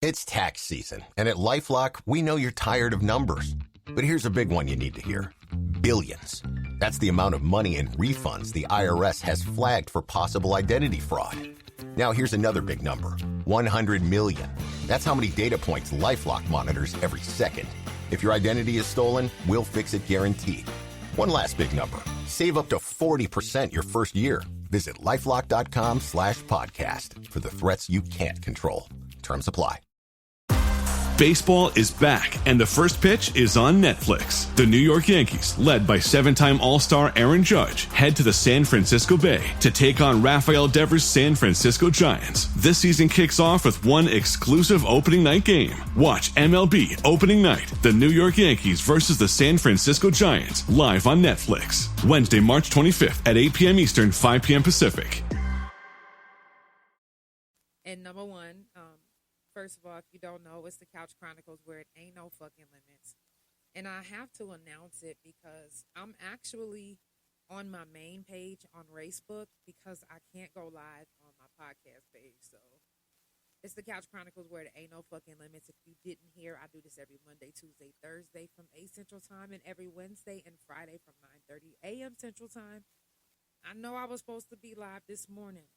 It's tax season, and at LifeLock, we know you're tired of numbers. But here's a big one you need to hear. Billions. That's the amount of money in refunds the IRS has flagged for possible identity fraud. Now here's another big number. 100 million. That's how many data points LifeLock monitors every second. If your identity is stolen, we'll fix it guaranteed. One last big number. Save up to 40% your first year. Visit LifeLock.com/podcast for the threats you can't control. Terms apply. Baseball is back, and the first pitch is on Netflix. The New York Yankees, led by seven-time All-Star Aaron Judge, head to the San Francisco Bay to take on Rafael Devers' San Francisco Giants. This season kicks off with one exclusive opening night game. Watch MLB Opening Night, the New York Yankees versus the San Francisco Giants, live on Netflix. Wednesday, March 25th at 8 p.m. Eastern, 5 p.m. Pacific. And number one, first of all, if you don't know, it's the Couch Chronicles where it ain't no fucking limits. And I have to announce it because I'm actually on my main page on Facebook because I can't go live on my podcast page. So it's the Couch Chronicles where it ain't no fucking limits. If you didn't hear, I do this every Monday, Tuesday, Thursday from 8 Central Time and every Wednesday and Friday from 9:30 a.m. Central Time. I know I was supposed to be live this morning,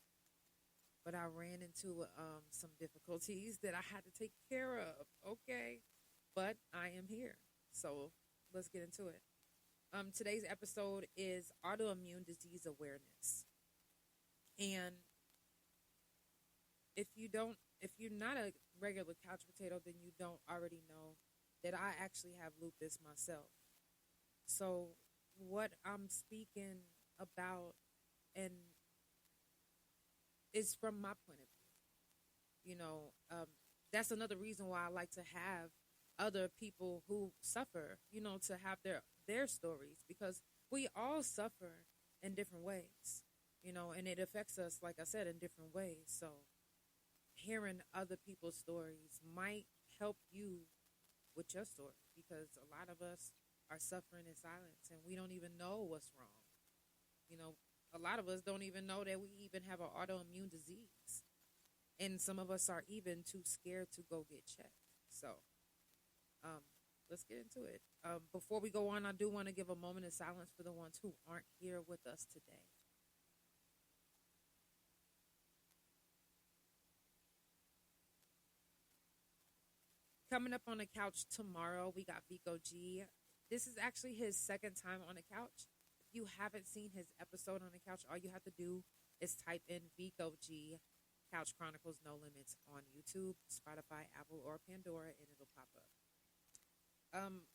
but I ran into some difficulties that I had to take care of, okay? But I am here, so let's get into it. Today's episode is Autoimmune Disease Awareness. And if you're not a regular couch potato, then you don't already know that I actually have lupus myself. So what I'm speaking about and is from my point of view. That's another reason why I like to have other people who suffer, to have their stories, because we all suffer in different ways, and it affects us, like I said, in different ways. So hearing other people's stories might help you with your story, because a lot of us are suffering in silence and we don't even know what's wrong. A lot of us don't even know that we even have an autoimmune disease. And some of us are even too scared to go get checked. So, let's get into it. Before we go on, I do want to give a moment of silence for the ones who aren't here with us today. Coming up on the couch tomorrow, we got Viko G. This is actually his second time on the couch. If you haven't seen his episode on the couch, all you have to do is type in Viko G Couch Chronicles No Limits on YouTube, Spotify, Apple, or Pandora, and it'll pop up.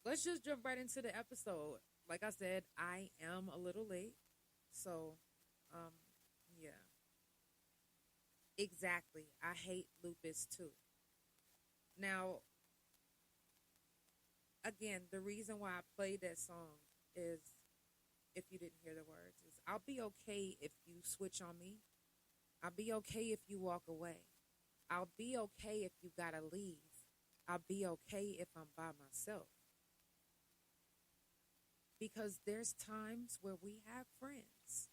Let's just jump right into the episode. Like I said, I am a little late. So, yeah. Exactly. I hate lupus too. Now, again, the reason why I played that song is, if you didn't hear the words, is I'll be okay if you switch on me. I'll be okay if you walk away. I'll be okay if you gotta leave. I'll be okay if I'm by myself. Because there's times where we have friends,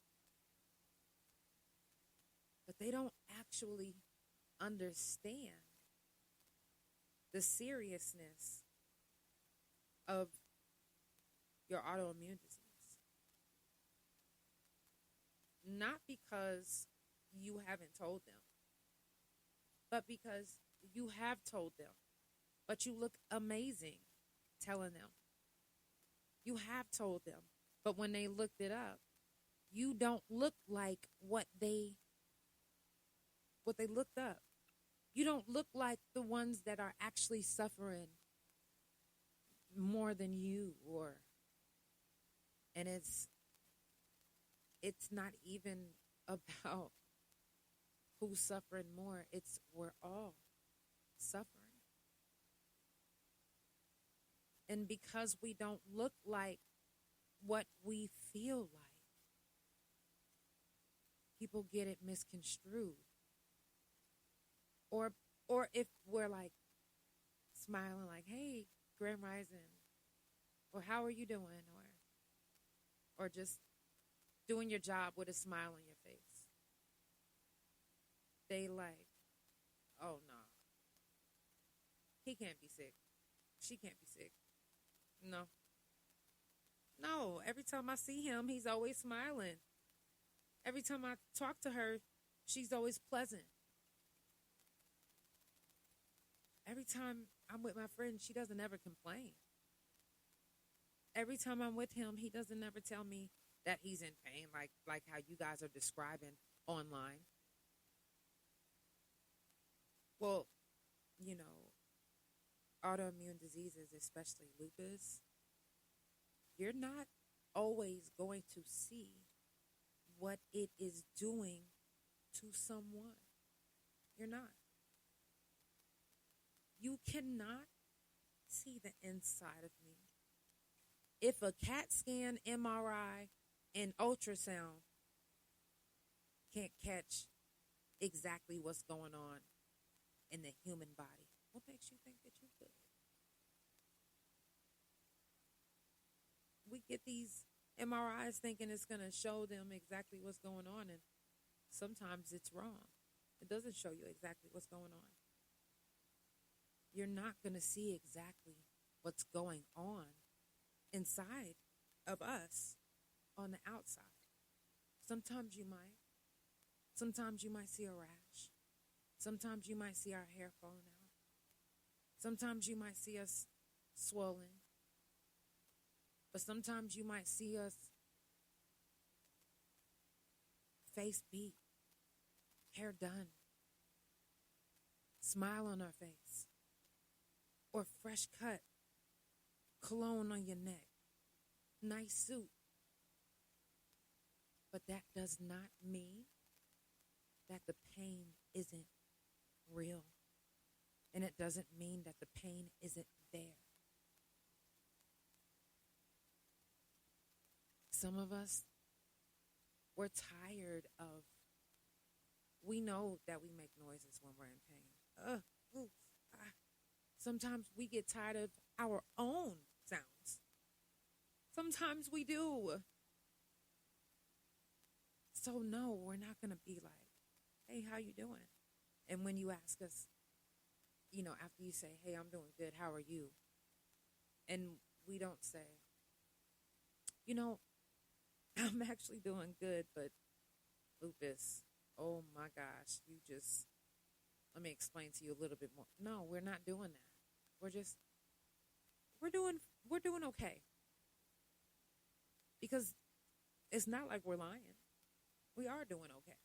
but they don't actually understand the seriousness of your autoimmune disease. Not because you haven't told them, but because you have told them, but you look amazing telling them. You have told them, but when they looked it up, you don't look like what they looked up. You don't look like the ones that are actually suffering more than you, and it's not even about who's suffering more. It's we're all suffering. And because we don't look like what we feel like, people get it misconstrued. Or if we're like smiling like, hey, Grand Rising, or how are you doing? Or just doing your job with a smile on your face. They like, oh no. he can't be sick. She can't be sick. No. No, every time I see him, he's always smiling. Every time I talk to her, she's always pleasant. Every time I'm with my friend, she doesn't ever complain. Every time I'm with him, he doesn't ever tell me that he's in pain, like how you guys are describing online. Well, you know, autoimmune diseases, especially lupus, you're not always going to see what it is doing to someone. You're not. You cannot see the inside of me. If a CAT scan, MRI, and ultrasound can't catch exactly what's going on in the human body, what makes you think that you could? We get these MRIs thinking it's going to show them exactly what's going on, and sometimes it's wrong. It doesn't show you exactly what's going on. You're not going to see exactly what's going on inside of us on the outside. Sometimes you might. Sometimes you might see a rash. Sometimes you might see our hair falling out. Sometimes you might see us swollen. But sometimes you might see us face beat, hair done, smile on our face, or fresh cut, cologne on your neck, nice suit. But that does not mean that the pain isn't real. And it doesn't mean that the pain isn't there. Some of us, we're tired of, we know that we make noises when we're in pain. Sometimes we get tired of our own sounds. Sometimes we do. So no, we're not going to be like, hey, how you doing? And when you ask us, you know, after you say, hey, I'm doing good, how are you? And we don't say, you know, I'm actually doing good, but lupus, oh my gosh, let me explain to you a little bit more. No, we're not doing that. We're doing okay. Because it's not like we're lying. We are doing okay.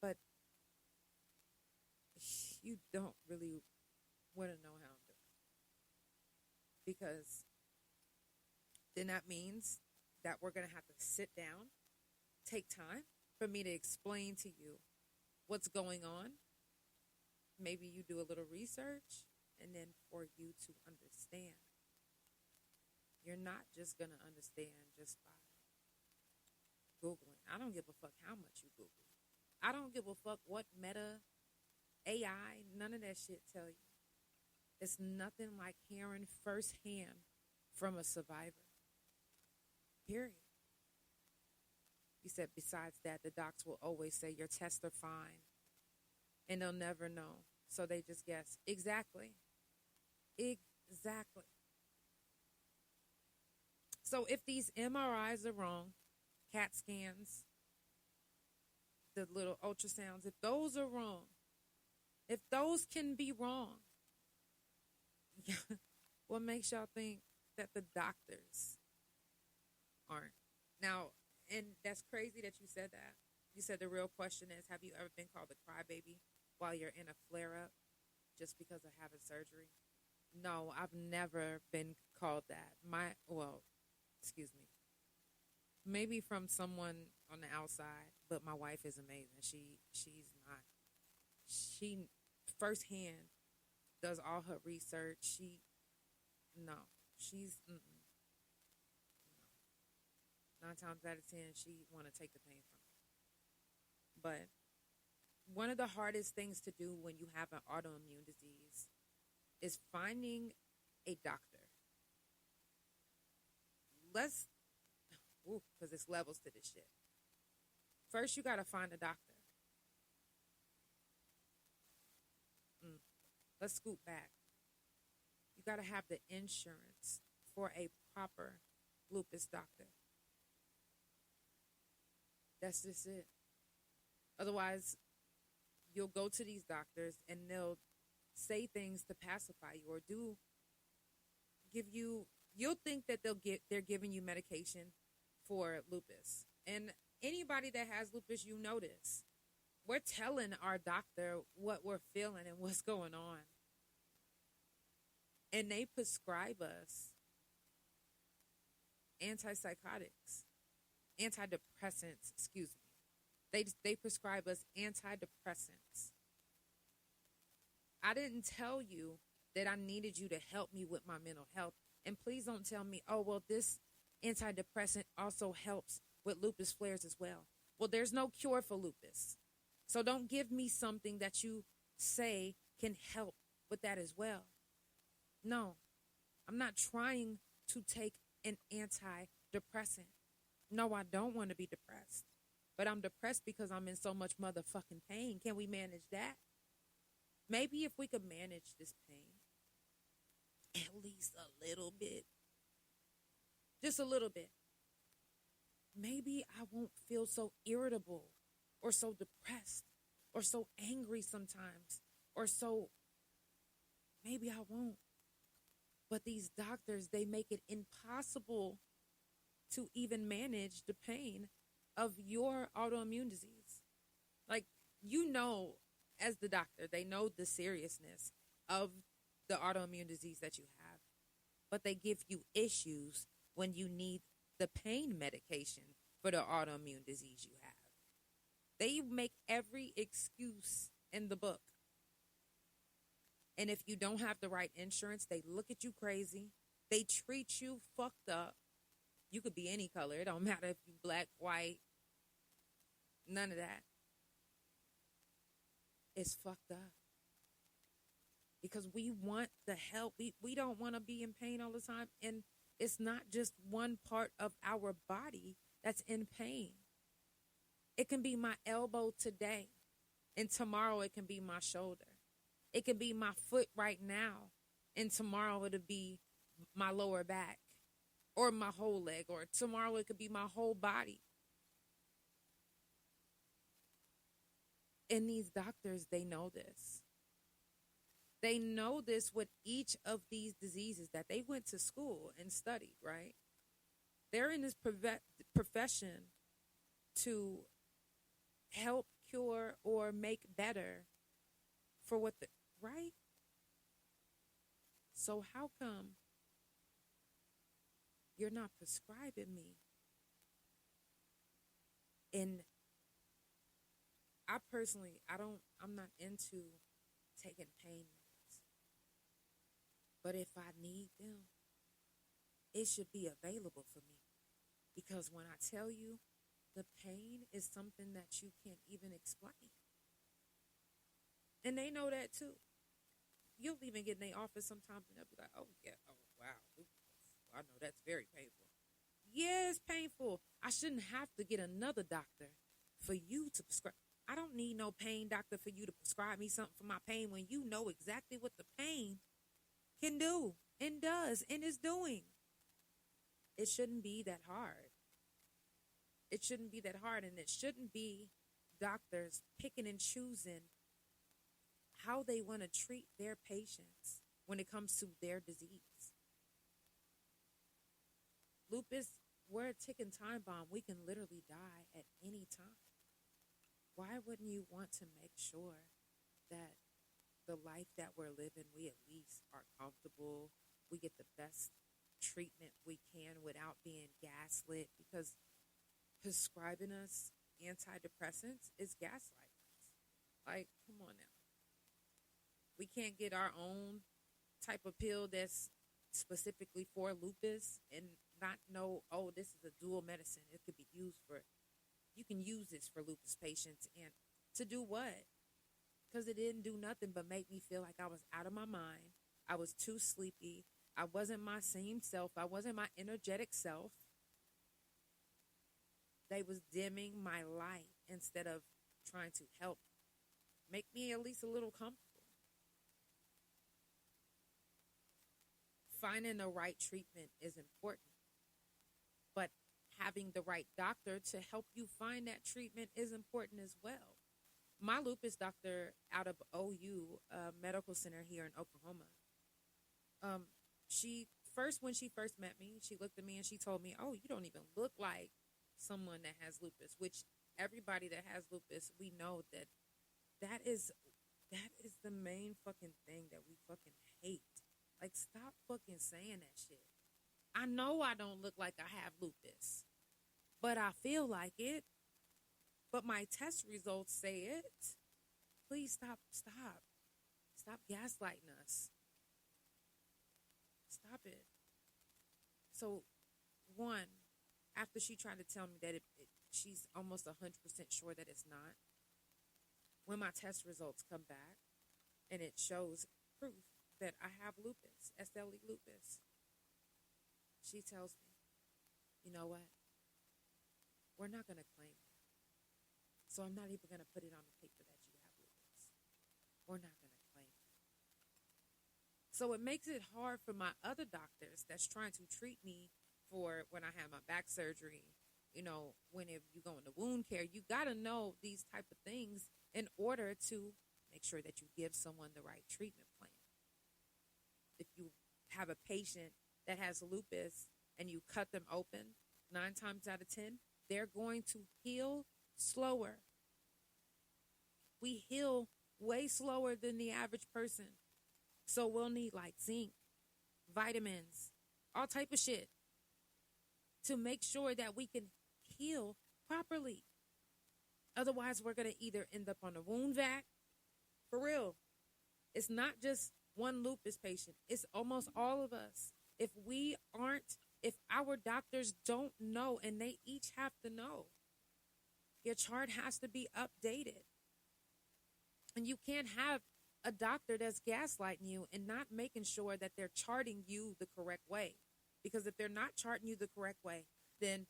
But you don't really want to know how I'm doing. Because then that means that we're going to have to sit down, take time for me to explain to you what's going on. Maybe you do a little research, and then for you to understand. You're not just going to understand just by Googling. I don't give a fuck how much you Google. I don't give a fuck what Meta, AI, none of that shit tell you. It's nothing like hearing firsthand from a survivor. Period. He said, besides that, the docs will always say your tests are fine. And they'll never know. So they just guess. Exactly. Exactly. So if these MRIs are wrong, CAT scans, the little ultrasounds, if those are wrong, if those can be wrong, what makes y'all think that the doctors aren't? Now, and that's crazy that you said that. You said the real question is, have you ever been called a crybaby while you're in a flare-up just because of having surgery? No, I've never been called that. Maybe from someone on the outside, but my wife is amazing. She firsthand does all her research. She's 9 times out of 10, she want to take the pain from me. But one of the hardest things to do when you have an autoimmune disease is finding a doctor. Because it's levels to this shit. First, you got to find a doctor. let's scoot back. You got to have the insurance for a proper lupus doctor. That's just it. Otherwise, you'll go to these doctors and they'll say things to pacify you or you'll think that they're giving you medication for lupus. And anybody that has lupus, you know this. We're telling our doctor what we're feeling and what's going on. And they prescribe us antidepressants, They prescribe us antidepressants. I didn't tell you that I needed you to help me with my mental health. And please don't tell me, oh, well, this antidepressant also helps with lupus flares as well. Well, there's no cure for lupus. So don't give me something that you say can help with that as well. No, I'm not trying to take an antidepressant. No, I don't want to be depressed. But I'm depressed because I'm in so much motherfucking pain. Can we manage that? Maybe if we could manage this pain, at least a little bit, just a little bit, maybe I won't feel so irritable or so depressed or so angry sometimes or so, maybe I won't. But these doctors, they make it impossible to even manage the pain of your autoimmune disease. Like, you know, as the doctor, they know the seriousness of the autoimmune disease that you have, but they give you issues when you need the pain medication for the autoimmune disease you have. They make every excuse in the book. And if you don't have the right insurance, they look at you crazy. They treat you fucked up. You could be any color. It don't matter if you black, white, none of that. It's fucked up. Because we want the help. We don't want to be in pain all the time. And it's not just one part of our body that's in pain. It can be my elbow today, and tomorrow it can be my shoulder. It can be my foot right now, and tomorrow it'll be my lower back or my whole leg, or tomorrow it could be my whole body. And these doctors, they know this. They know this with each of these diseases that they went to school and studied, right? They're in this profession to help cure or make better for what the, right? So how come you're not prescribing me? And I personally, I'm not into taking pain meds. But if I need them, it should be available for me. Because when I tell you, the pain is something that you can't even explain. And they know that too. You'll even get in their office sometimes and they'll be like, oh yeah, oh wow, I know that's very painful. Yeah, it's painful. I shouldn't have to get another doctor for you to prescribe. I don't need no pain doctor for you to prescribe me something for my pain when you know exactly what the pain can do and does and is doing. It shouldn't be that hard. It shouldn't be that hard, and it shouldn't be doctors picking and choosing how they want to treat their patients when it comes to their disease. Lupus, we're a ticking time bomb. We can literally die at any time. Why wouldn't you want to make sure that the life that we're living, we at least are comfortable, we get the best treatment we can without being gaslit? Because prescribing us antidepressants is gaslighting us. Like, come on now. We can't get our own type of pill that's specifically for lupus and not know, oh, this is a dual medicine. It could be used for, you can use this for lupus patients. And to do what? Because it didn't do nothing but make me feel like I was out of my mind. I was too sleepy. I wasn't my same self. I wasn't my energetic self. They was dimming my light instead of trying to help make me at least a little comfortable. finding the right treatment is important, but having the right doctor to help you find that treatment is important as well. My lupus doctor out of OU Medical Center here in Oklahoma, when she first met me, she looked at me and she told me, "Oh, you don't even look like someone that has lupus," which everybody that has lupus, we know that is the main fucking thing that we fucking hate. Like, stop fucking saying that shit. I know I don't look like I have lupus, but I feel like it. But my test results say it. Please stop gaslighting us. Stop it. So, one, after she tried to tell me that she's almost 100% sure that it's not, when my test results come back and it shows proof that I have lupus, SLE lupus, she tells me, "You know what? We're not going to claim it. So I'm not even going to put it on the paper that you have lupus. We're not going to claim it." So it makes it hard for my other doctors that's trying to treat me for when I had my back surgery. Whenever you go into wound care, you got to know these type of things in order to make sure that you give someone the right treatment plan. If you have a patient that has lupus and you cut them open, 9 times out of 10, they're going to heal slower. We heal way slower than the average person. So we'll need like zinc, vitamins, all type of shit to make sure that we can heal properly. Otherwise, we're going to either end up on a wound vac. For real. It's not just one lupus patient. It's almost all of us. If our doctors don't know, and they each have to know, your chart has to be updated. And you can't have a doctor that's gaslighting you and not making sure that they're charting you the correct way. Because if they're not charting you the correct way, then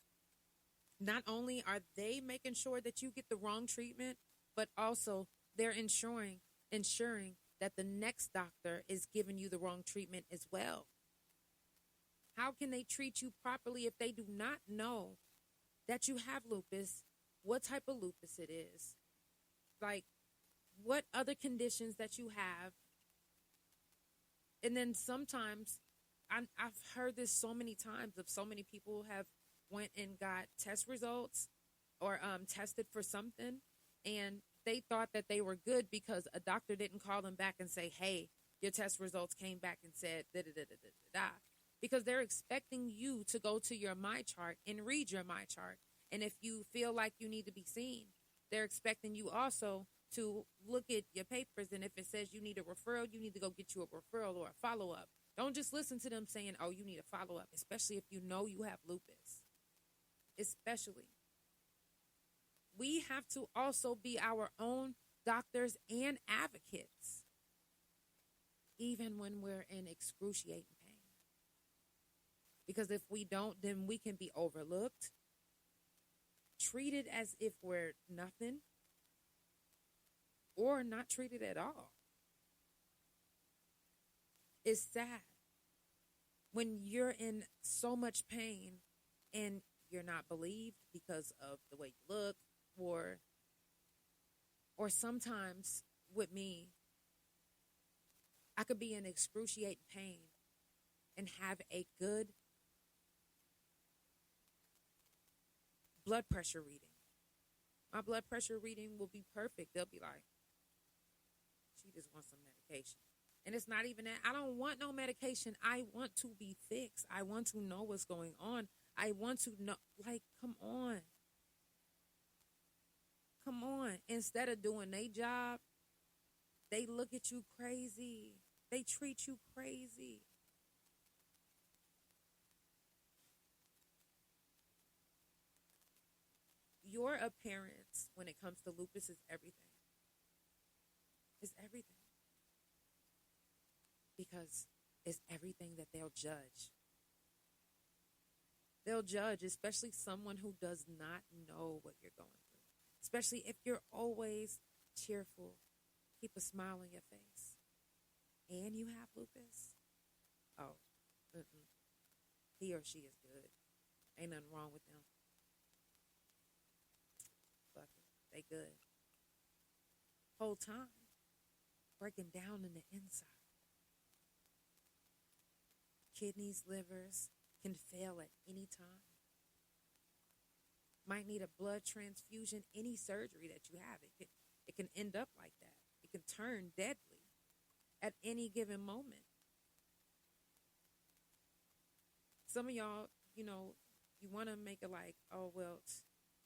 not only are they making sure that you get the wrong treatment, but also they're ensuring that the next doctor is giving you the wrong treatment as well. How can they treat you properly if they do not know that you have lupus, what type of lupus it is, like what other conditions that you have? And then sometimes, I've heard this so many times of so many people have went and got test results or tested for something, and they thought that they were good because a doctor didn't call them back and say, "Hey, your test results came back and said da-da-da-da-da-da." Because they're expecting you to go to your My Chart and read your My Chart. And if you feel like you need to be seen, they're expecting you also to look at your papers. And if it says you need a referral, you need to go get you a referral or a follow-up. Don't just listen to them saying, "Oh, you need a follow-up," especially if you know you have lupus. Especially. We have to also be our own doctors and advocates, even when we're in excruciating pain. Because if we don't, then we can be overlooked, treated as if we're nothing, or not treated at all. It's sad when you're in so much pain and you're not believed because of the way you look, or sometimes with me, I could be in excruciating pain and have a good blood pressure reading. My blood pressure reading will be perfect. They'll be like, "She just wants some medication." And it's not even that. I don't want no medication. I want to be fixed. I want to know what's going on. I want to know, like, come on. Come on. Instead of doing their job, they look at you crazy. They treat you crazy. Your appearance when it comes to lupus is everything. It's everything. Because it's everything that they'll judge. They'll judge, especially someone who does not know what you're going through. Especially if you're always cheerful, keep a smile on your face, and you have lupus. Oh, Mm-mm. He or she is good. Ain't nothing wrong with them. Fuck it. They good. Whole time. Breaking down in the inside. Kidneys, livers can fail at any time. Might need a blood transfusion, any surgery that you have. It can end up like that. It can turn deadly at any given moment. Some of y'all, you want to make it like, oh, well,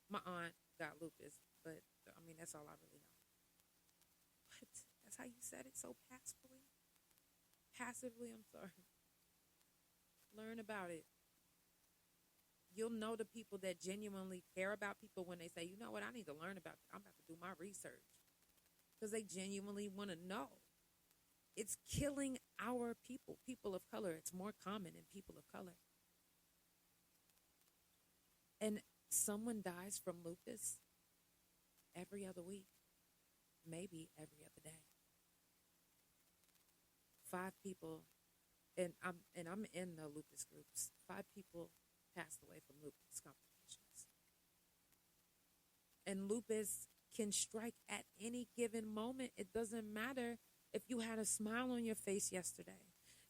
my aunt got lupus, but, that's all I really know. What? That's how you said it so passively? Passively, I'm sorry. Learn about it. You'll know the people that genuinely care about people when they say, you know what, I need to learn about it. I'm about to do my research. Because they genuinely want to know. It's killing our people of color. It's more common in people of color. And someone dies from lupus every other week, maybe every other day. 5 people, and I'm in the lupus groups. 5 people passed away from lupus complications. And lupus can strike at any given moment. It doesn't matter if you had a smile on your face yesterday.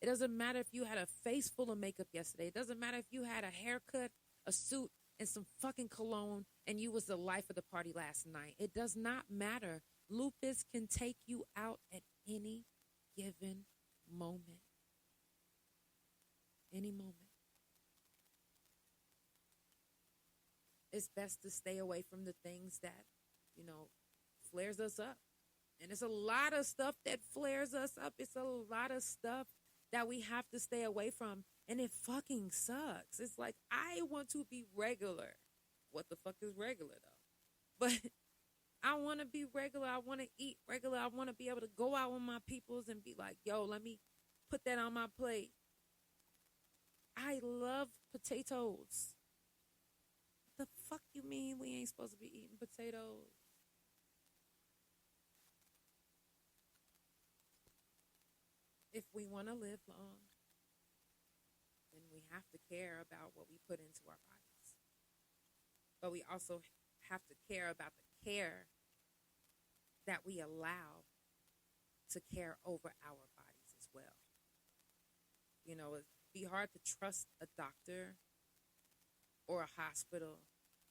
It doesn't matter if you had a face full of makeup yesterday. It doesn't matter if you had a haircut, a suit, and some fucking cologne, and you was the life of the party last night. It does not matter. Lupus can take you out at any given moment. Any moment. It's best to stay away from the things that, flares us up. And it's a lot of stuff that flares us up. It's a lot of stuff that we have to stay away from. And it fucking sucks. It's like, I want to be regular. What the fuck is regular, though? But I want to be regular. I want to eat regular. I want to be able to go out with my peoples and be like, yo, let me put that on my plate. I love potatoes. What the fuck you mean we ain't supposed to be eating potatoes? If we want to live long, then we have to care about what we put into our bodies. But we also have to care about the care that we allow to care over our bodies as well. It'd be hard to trust a doctor or a hospital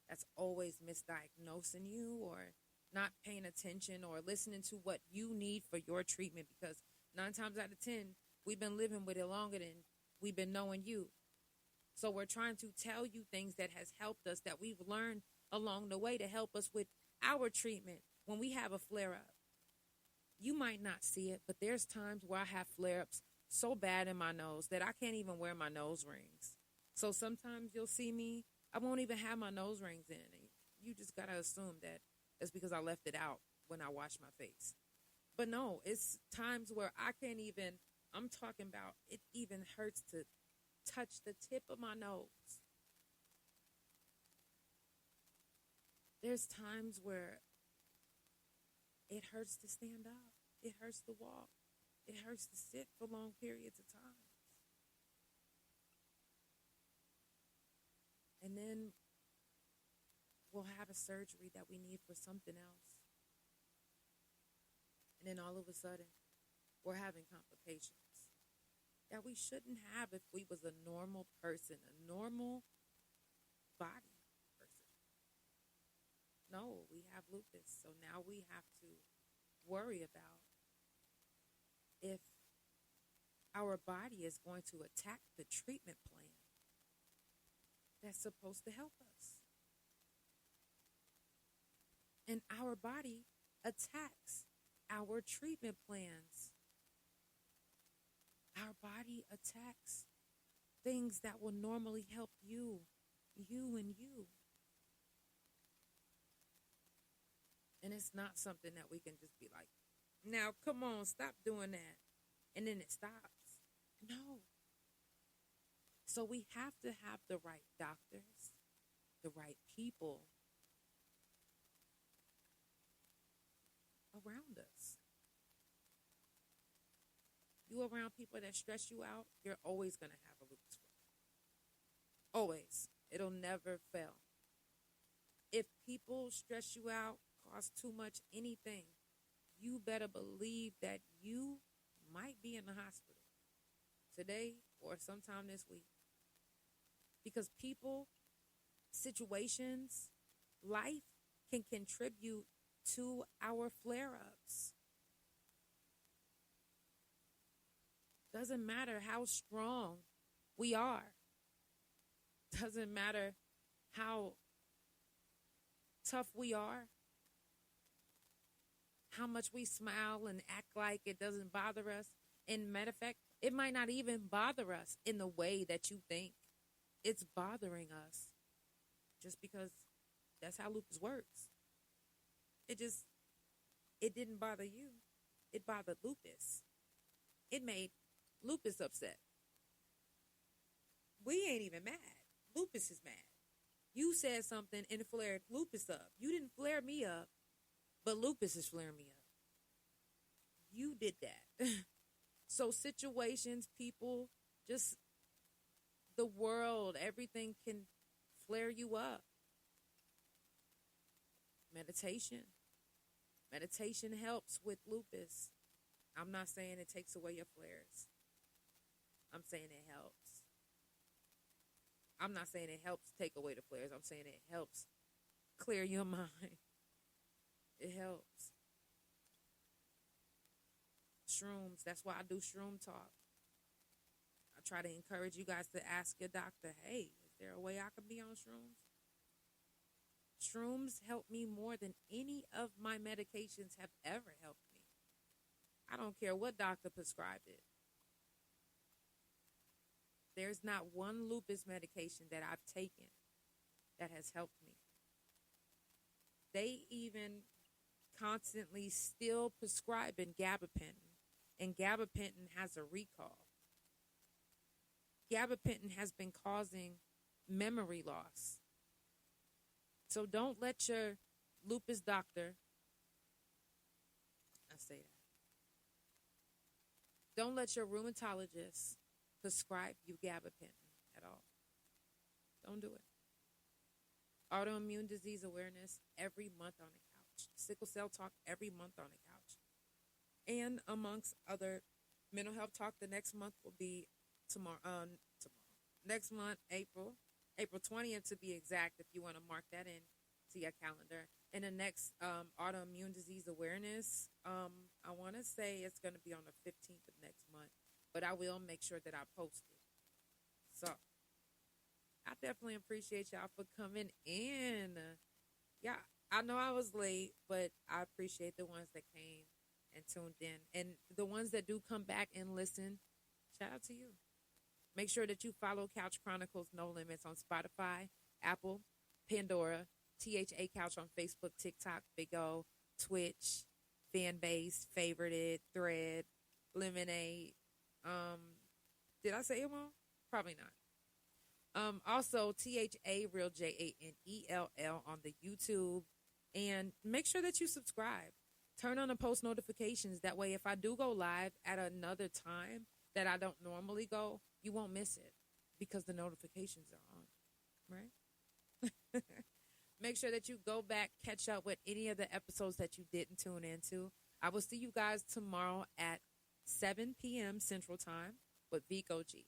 that's always misdiagnosing you or not paying attention or listening to what you need for your treatment, because 9 times out of 10, we've been living with it longer than we've been knowing you. So we're trying to tell you things that has helped us, that we've learned along the way to help us with our treatment when we have a flare-up. You might not see it, but there's times where I have flare-ups so bad in my nose that I can't even wear my nose rings. So sometimes you'll see me, I won't even have my nose rings in. You just got to assume that it's because I left it out when I wash my face. But no, it's times where I can't even, I'm talking about it even hurts to touch the tip of my nose. There's times where it hurts to stand up. It hurts to walk. It hurts to sit for long periods of time. And then we'll have a surgery that we need for something else. And then all of a sudden, we're having complications that we shouldn't have if we was a normal person, a normal body person. No, we have lupus. So now we have to worry about if our body is going to attack the treatment plan that's supposed to help us. And our body attacks our treatment plans. Our body attacks things that will normally help you and you. And it's not something that we can just be like, now, come on, stop doing that. And then it stops. No. So we have to have the right doctors, the right people around us. You around people that stress you out, you're always going to have a lupus Always. It'll never fail. If people stress you out, cause too much anything, you better believe that you might be in the hospital today or sometime this week. Because people, situations, life can contribute to our flare-ups. Doesn't matter how strong we are. Doesn't matter how tough we are. How much we smile and act like it doesn't bother us. And matter of fact, it might not even bother us in the way that you think it's bothering us. Just because that's how lupus works. It didn't bother you. It bothered lupus. It made lupus upset. We ain't even mad. Lupus is mad. You said something and flared lupus up. You didn't flare me up, but lupus is flaring me up. You did that. So situations, people, just the world, everything can flare you up. Meditation. Meditation helps with lupus. I'm not saying it takes away your flares. I'm saying it helps. I'm not saying it helps take away the flares. I'm saying it helps clear your mind. It helps. Shrooms. That's why I do shroom talk. I try to encourage you guys to ask your doctor, hey, is there a way I can be on shrooms? Shrooms help me more than any of my medications have ever helped me. I don't care what doctor prescribed it. There's not one lupus medication that I've taken that has helped me. They even constantly still prescribing gabapentin, and gabapentin has a recall. Gabapentin has been causing memory loss. So don't let your lupus doctor, don't let your rheumatologist prescribe you gabapentin at all. Don't do it. Autoimmune disease awareness every month on the couch. Sickle cell talk every month on the couch. And amongst other mental health talk, the next month will be tomorrow. Next month, April 20th to be exact, if you want to mark that in to your calendar. And the next autoimmune disease awareness, I want to say it's going to be on the 15th of next month, but I will make sure that I post it. So I definitely appreciate y'all for coming in. Yeah, I know I was late, but I appreciate the ones that came and tuned in. And the ones that do come back and listen, shout out to you. Make sure that you follow Couch Chronicles No Limits on Spotify, Apple, Pandora, THA Couch on Facebook, TikTok, Viko, Twitch, Fanbase, Favorited, Thread, Lemonade. Did I say it wrong? Probably not. Also, THA Real JANELL on the YouTube. And make sure that you subscribe. Turn on the post notifications. That way, if I do go live at another time that I don't normally go, you won't miss it because the notifications are on, right? Make sure that you go back, catch up with any of the episodes that you didn't tune into. I will see you guys tomorrow at 7 p.m. Central Time with Viko G.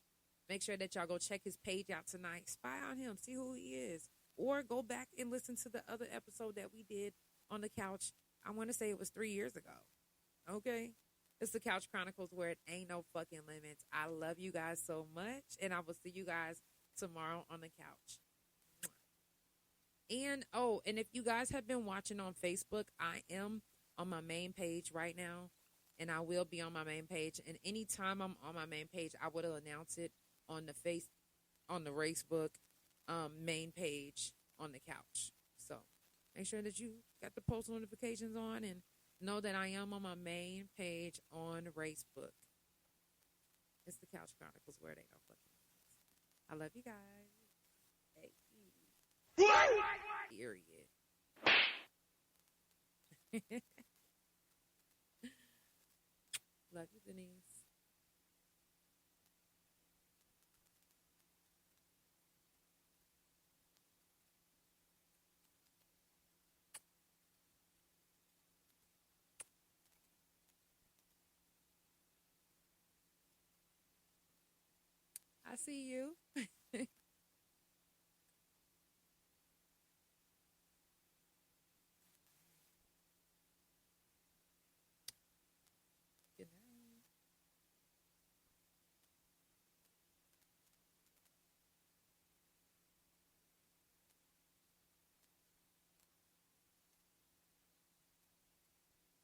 Make sure that y'all go check his page out tonight. Spy on him, see who he is. Or go back and listen to the other episode that we did on the couch. I want to say it was 3 years ago. Okay? It's the Couch Chronicles where it ain't no fucking limits. I love you guys so much. And I will see you guys tomorrow on the couch. And, and if you guys have been watching on Facebook, I am on my main page right now. And I will be on my main page. And anytime I'm on my main page, I will announce it on the Facebook main page on the couch. So make sure that you got the post notifications on and know that I am on my main page on Facebook. It's the Couch Chronicles where they don't fucking limits. I love you guys. Hey. Period. Love you, Denise. I see you.